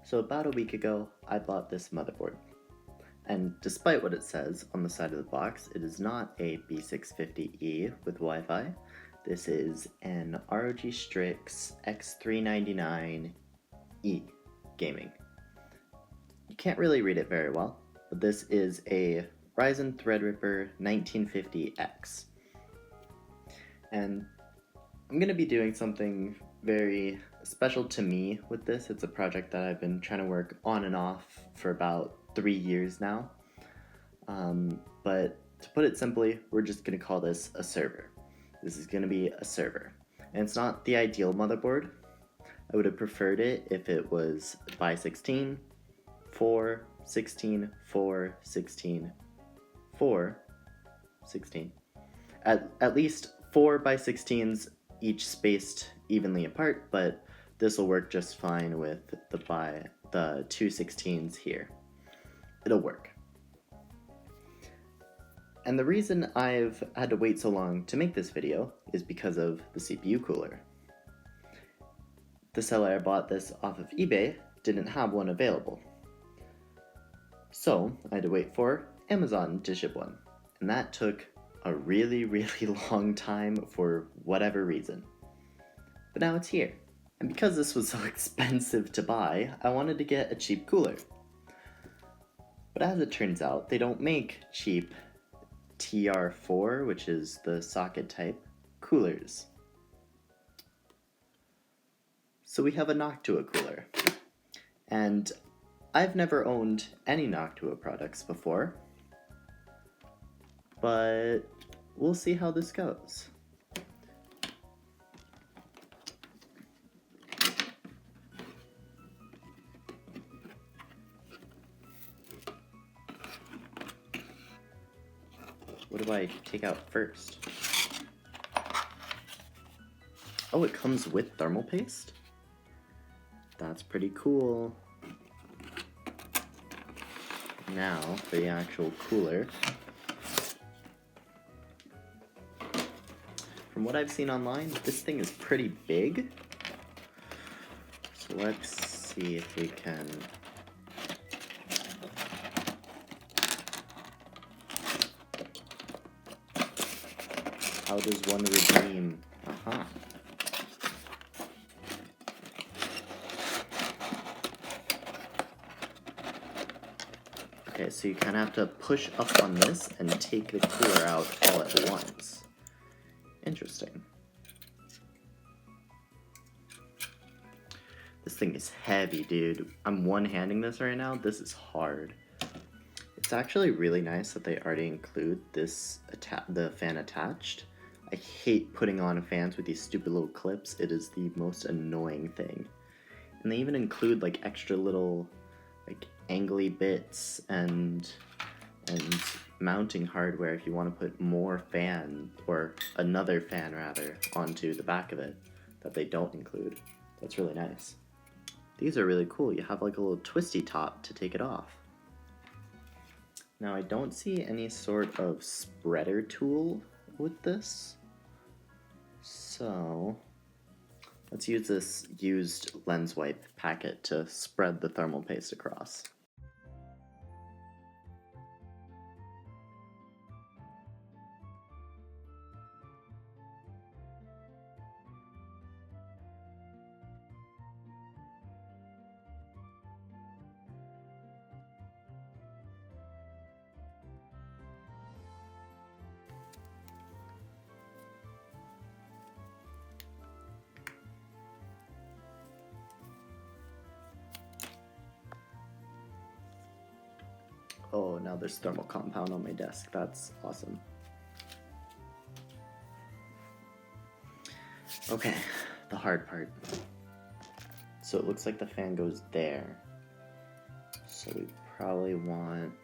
So about a week ago, I bought this motherboard. And despite what it says on the side of the box, it is not a B650E with Wi-Fi. This is an ROG Strix X399E gaming. You can't really read it very well, but this is a Ryzen Threadripper 1950X. And I'm going to be doing something very special to me with this. It's a project that I've been trying to work on and off for about 3 years now. But to put it simply, we're just going to call this a server. This is going to be a server. And it's not the ideal motherboard. I would have preferred it if it was by 16, 4, 16, 4, 16, 4, 16. At least 4 by 16s, each spaced evenly apart, but this will work just fine with the 2 16s here. It'll work. And the reason I've had to wait so long to make this video is because of the CPU cooler. The seller I bought this off of eBay didn't have one available. So I had to wait for Amazon to ship one. And that took a really long time for whatever reason. But now it's here. And because this was so expensive to buy, I wanted to get a cheap cooler. But as it turns out, they don't make cheap TR4, which is the socket type, coolers. So we have a Noctua cooler. And I've never owned any Noctua products before, but we'll see how this goes. What do I take out first? Oh, it comes with thermal paste? That's pretty cool. Now for the actual cooler. From what I've seen online, this thing is pretty big. So let's see if we can... How does one redeem? Aha. Okay, so you kind of have to push up on this and take the cooler out all at once. Interesting. This thing is heavy, dude. I'm one-handing this right now. This is hard. It's actually really nice that they already include this the fan attached. I hate putting on fans with these stupid little clips. It is the most annoying thing. And they even include like extra little like angly bits and mounting hardware if you want to put more fan, or another fan rather, onto the back of it that they don't include. That's really nice. These are really cool. You have like a little twisty top to take it off. Now I don't see any sort of spreader tool with this, so let's use this used lens wipe packet to spread the thermal paste across. Oh, now there's thermal compound on my desk. That's awesome. Okay, the hard part. So it looks like the fan goes there. So we probably want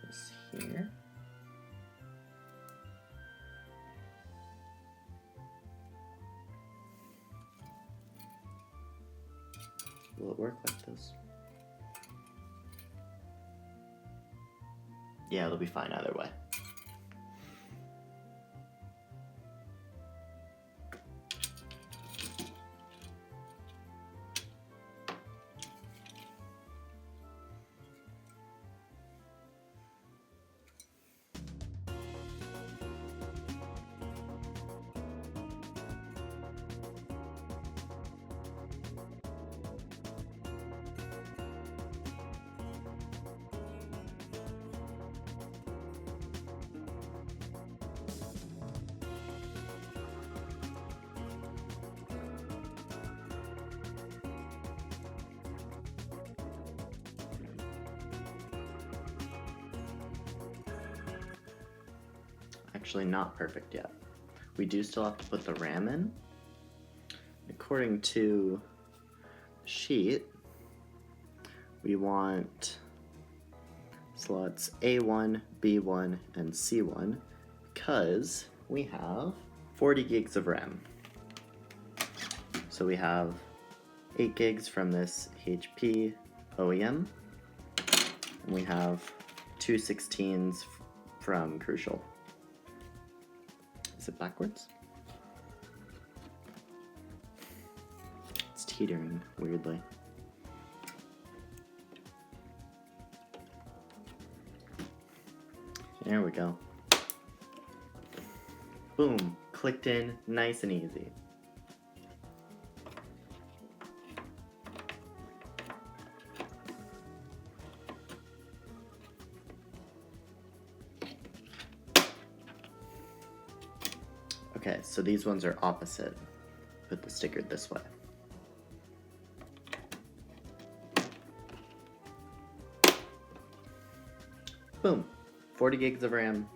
this here. Will it work like this? Yeah, it'll be fine either way. actually not perfect yet. We do still have to put the RAM in. According to the sheet, we want slots A1, B1, and C1 because we have 40 gigs of RAM. So we have 8 gigs from this HP OEM, and we have 2 16s from Crucial. Is it backwards? It's teetering weirdly. There we go. Boom, clicked in nice and easy. Okay, so these ones are opposite. Put the sticker this way. Boom, 40 gigs of RAM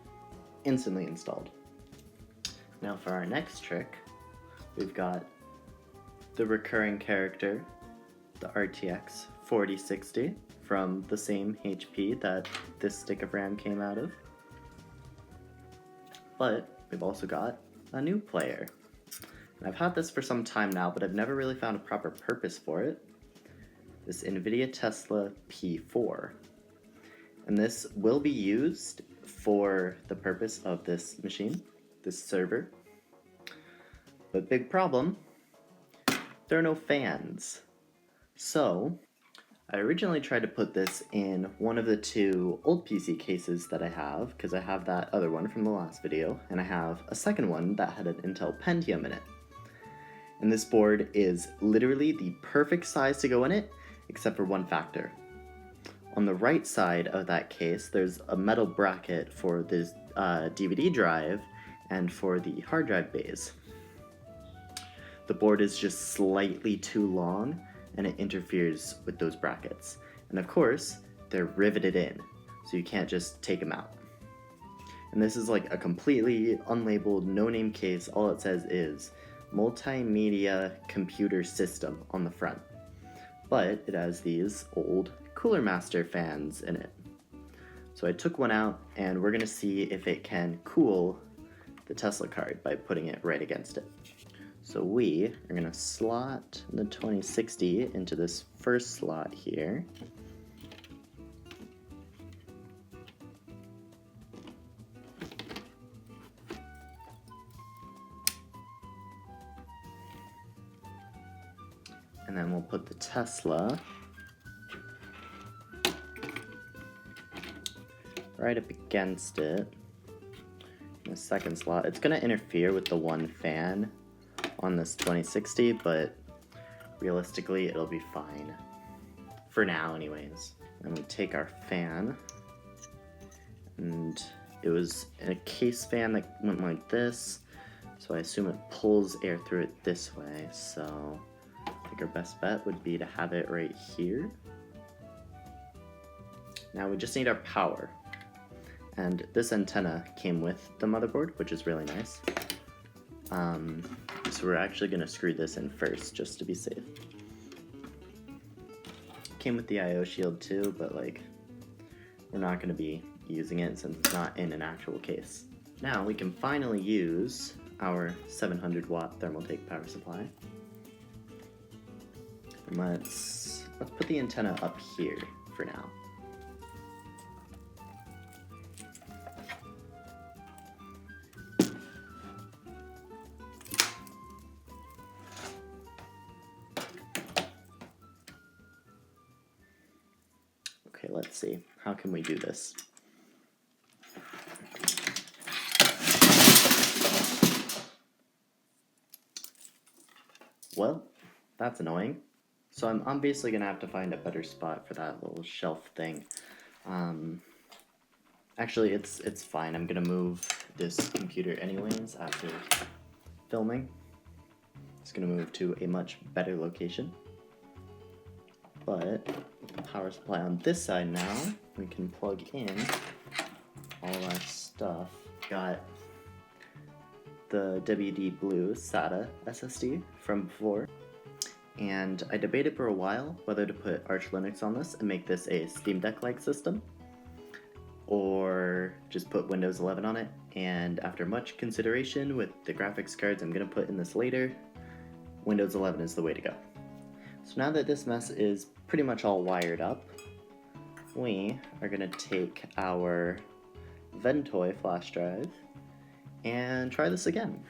instantly installed. Now for our next trick, we've got the recurring character, the RTX 4060 from the same HP that this stick of RAM came out of. But we've also got a new player. And I've had this for some time now, but I've never really found a proper purpose for it. This NVIDIA Tesla P4. And this will be used for the purpose of this machine, this server. But big problem, there are no fans. So I originally tried to put this in one of the 2 old PC cases that I have, because I have that other one from the last video, and I have a second one that had an Intel Pentium in it. And this board is literally the perfect size to go in it, except for one factor. On the right side of that case, there's a metal bracket for this DVD drive and for the hard drive bays. The board is just slightly too long, and it interferes with those brackets. And of course, they're riveted in, so you can't just take them out. And this is like a completely unlabeled, no-name case. All it says is multimedia computer system on the front. But it has these old Cooler Master fans in it. So I took one out, and we're gonna see if it can cool the Tesla card by putting it right against it. So we are going to slot the 2060 into this first slot here. And then we'll put the Tesla right up against it in the second slot. It's going to interfere with the one fan on this 2060, but realistically it'll be fine. For now anyways. And we take our fan, and it was a case fan that went like this, so I assume it pulls air through it this way, so I think our best bet would be to have it right here. Now we just need our power, and this antenna came with the motherboard, which is really nice. So we're actually going to screw this in first, just to be safe. Came with the I/O shield too, but like, we're not going to be using it since it's not in an actual case. Now we can finally use our 700 watt Thermaltake power supply. And let's put the antenna up here for now. Okay, let's see. How can we do this? Well, that's annoying. So I'm obviously going to have to find a better spot for that little shelf thing. Actually, it's fine. I'm going to move this computer anyways after filming. It's going to move to a much better location. But the power supply on this side now, we can plug in all our stuff. Got the WD Blue SATA SSD from before, and I debated for a while whether to put Arch Linux on this and make this a Steam Deck-like system, or just put Windows 11 on it, and after much consideration with the graphics cards I'm going to put in this later, Windows 11 is the way to go. So now that this mess is pretty much all wired up, we are going to take our Ventoy flash drive and try this again.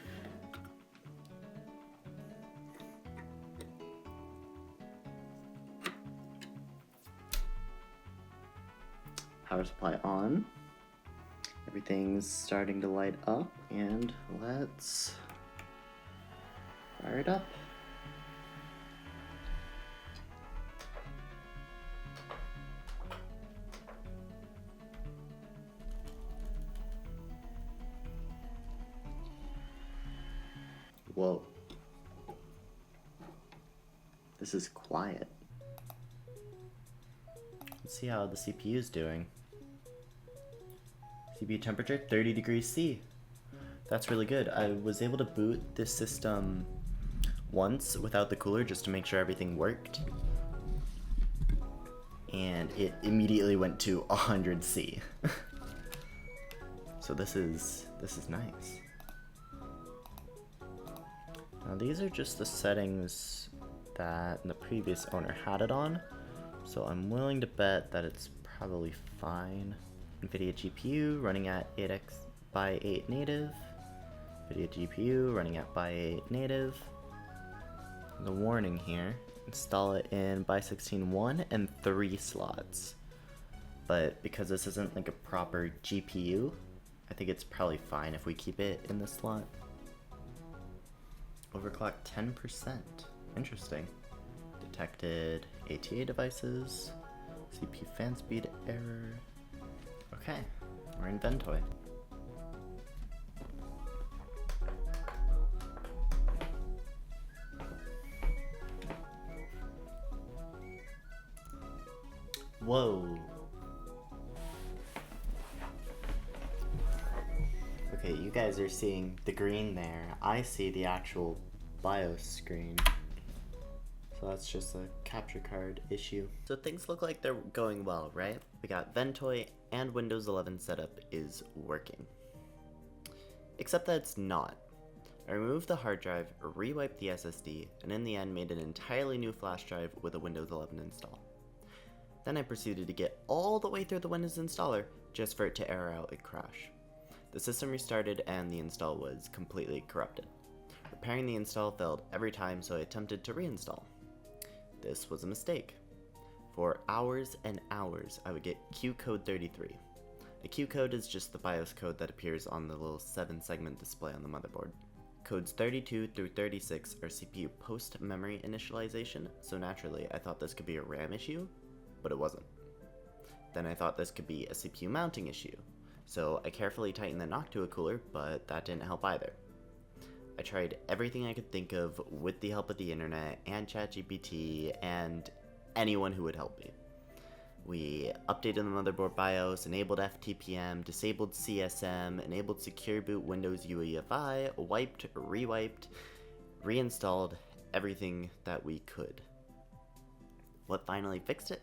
Power supply on. Everything's starting to light up, and let's fire it up. Whoa. This is quiet. Let's see how the CPU is doing. CPU temperature 30 degrees C. That's really good. I was able to boot this system once without the cooler just to make sure everything worked. And it immediately went to 100 C. So this is nice. Now these are just the settings that the previous owner had it on. So I'm willing to bet that it's probably fine. NVIDIA GPU running at 8x/8 native. NVIDIA GPU running at x/8 native. The warning here, install it in x16 1 and 3 slots. But because this isn't like a proper GPU, I think it's probably fine if we keep it in this slot. Overclock 10%. Interesting. Detected ATA devices. CPU fan speed error. Okay, we're in Ventoy. Whoa. Okay, you guys are seeing the green there. I see the actual BIOS screen. So that's just a capture card issue. So things look like they're going well, right? We got Ventoy and Windows 11 setup is working. Except that it's not. I removed the hard drive, rewiped the SSD, and in the end made an entirely new flash drive with a Windows 11 install. Then I proceeded to get all the way through the Windows installer just for it to error out and crash. The system restarted and the install was completely corrupted. Repairing the install failed every time, so I attempted to reinstall. This was a mistake. For hours and hours, I would get Q code 33. A Q code is just the BIOS code that appears on the little 7-segment display on the motherboard. Codes 32 through 36 are CPU post-memory initialization, so naturally I thought this could be a RAM issue, but it wasn't. Then I thought this could be a CPU mounting issue, so I carefully tightened the knock to a cooler, but that didn't help either. I tried everything I could think of with the help of the internet and ChatGPT and anyone who would help me. We updated the motherboard BIOS, enabled FTPM, disabled CSM, enabled Secure Boot Windows UEFI, wiped, rewiped, reinstalled everything that we could. What finally fixed it?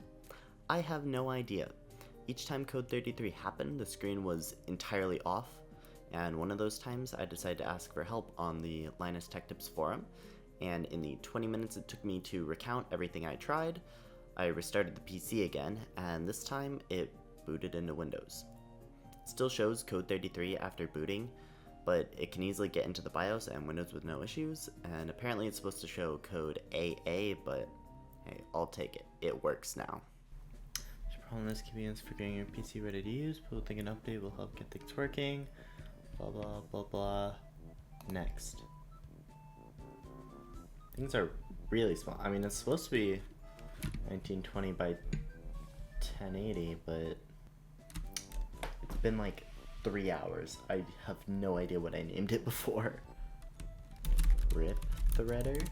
I have no idea. Each time code 33 happened, the screen was entirely off, and one of those times I decided to ask for help on the Linus Tech Tips forum, and in the 20 minutes it took me to recount everything I tried, I restarted the PC again, and this time it booted into Windows. It still shows code 33 after booting, but it can easily get into the BIOS and Windows with no issues, and apparently it's supposed to show code AA, but hey, I'll take it. It works now. Problem is convenience for getting your PC ready to use. People think an update will help get things working. Blah blah blah blah. Next. Things are really small. I mean, it's supposed to be 1920 by 1080, but it's been like 3 hours. I have no idea what I named it before. Threadripper,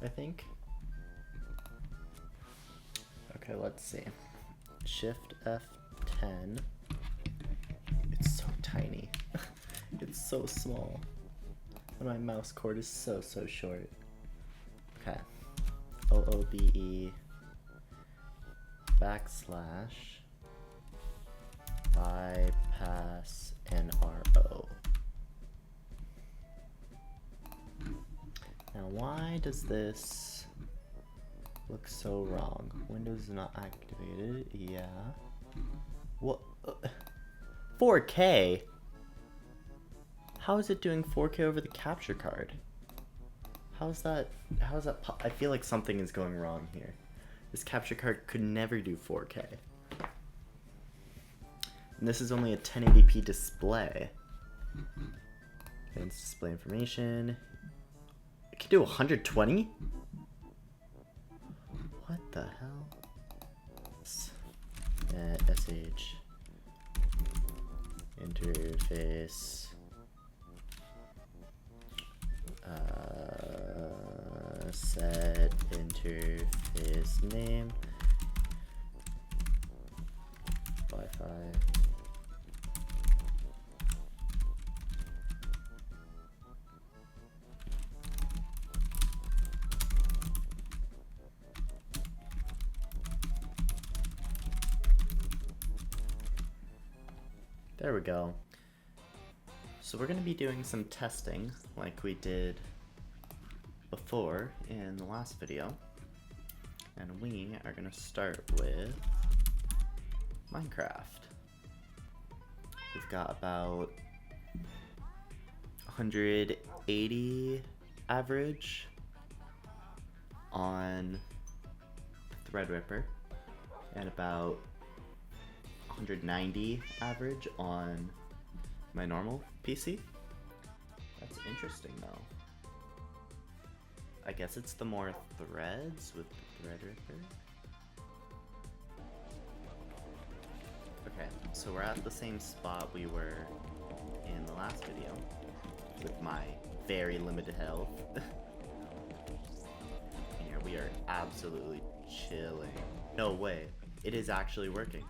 I think. Okay, let's see. Shift F10. It's so tiny. It's so small. when my mouse cord is so short. Okay. OOBE backslash bypass NRO. Now why does this look so wrong? Windows is not activated. Yeah. What? 4K? How is it doing 4K over the capture card? How's that I feel like something is going wrong here. This capture card could never do 4K. And this is only a 1080p display. Advanced display information. It can do 120? What the hell? SH interface set interface name Wi-Fi. There we go. So we're going to be doing some testing like we did before in the last video. And we are going to start with Minecraft. We've got about 180 average on Threadripper and about 190 average on my normal PC. That's interesting though. I guess it's the more threads with the Threadripper. Okay, so we're at the same spot we were in the last video with my very limited health. Here we are absolutely chilling. No way, it is actually working.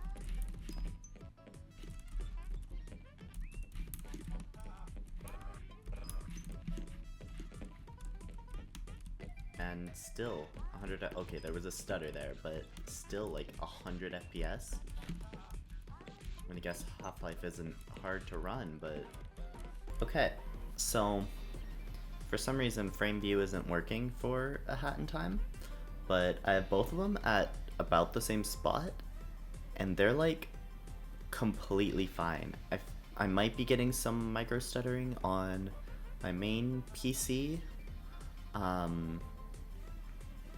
And still 100, okay, there was a stutter there, but still like 100 FPS. I mean, I guess Half-Life isn't hard to run, but... Okay, so for some reason frame view isn't working for A Hat in Time, but I have both of them at about the same spot, and they're like completely fine. I might be getting some micro stuttering on my main PC,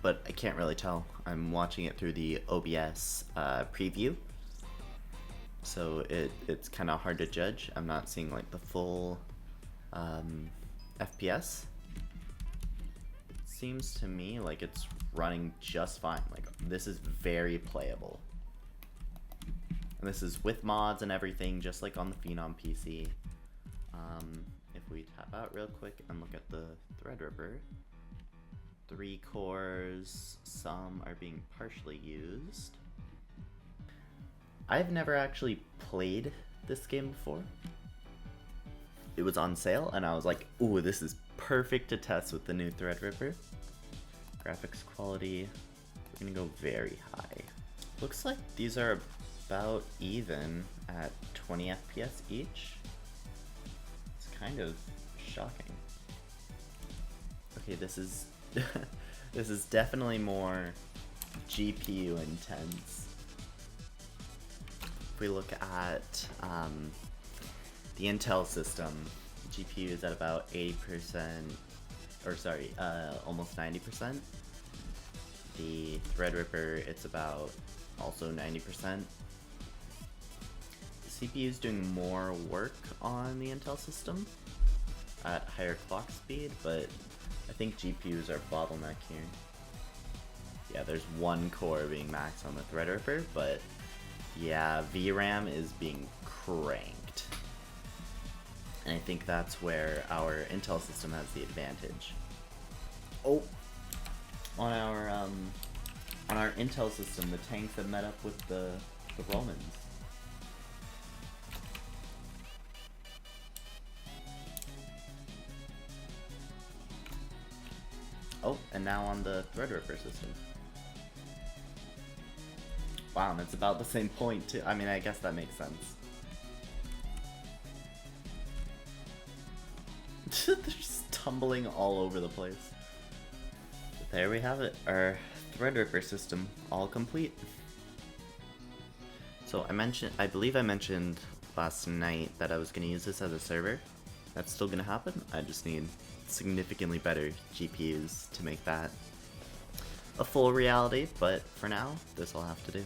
but I can't really tell. I'm watching it through the OBS preview, so it's kind of hard to judge. I'm not seeing like the full FPS. It seems to me like it's running just fine. Like, this is very playable. And this is with mods and everything, just like on the Phenom PC. If we tap out real quick and look at the Threadripper, 3 cores, some are being partially used. I've never actually played this game before. It was on sale and I was like, ooh, this is perfect to test with the new Threadripper. Graphics quality, we're gonna go very high. Looks like these are about even at 20 FPS each. It's kind of shocking. Okay, this is this is definitely more GPU intense. If we look at the Intel system, GPU is at about 80%, or sorry, almost 90%. The Threadripper, it's about also 90%. The CPU is doing more work on the Intel system at higher clock speed, but I think GPUs are bottleneck here. Yeah, there's 1 core being maxed on the Threadripper, but yeah, VRAM is being cranked. And I think that's where our Intel system has the advantage. Oh, on our Intel system, the tanks have met up with the Romans. and now on the Threadripper system. Wow, and it's about the same point too. I mean, I guess that makes sense. They're just tumbling all over the place. But there we have it, our Threadripper system all complete. So I believe I mentioned last night that I was going to use this as a server. That's still going to happen. I just need significantly better GPUs to make that a full reality, but for now, this will have to do.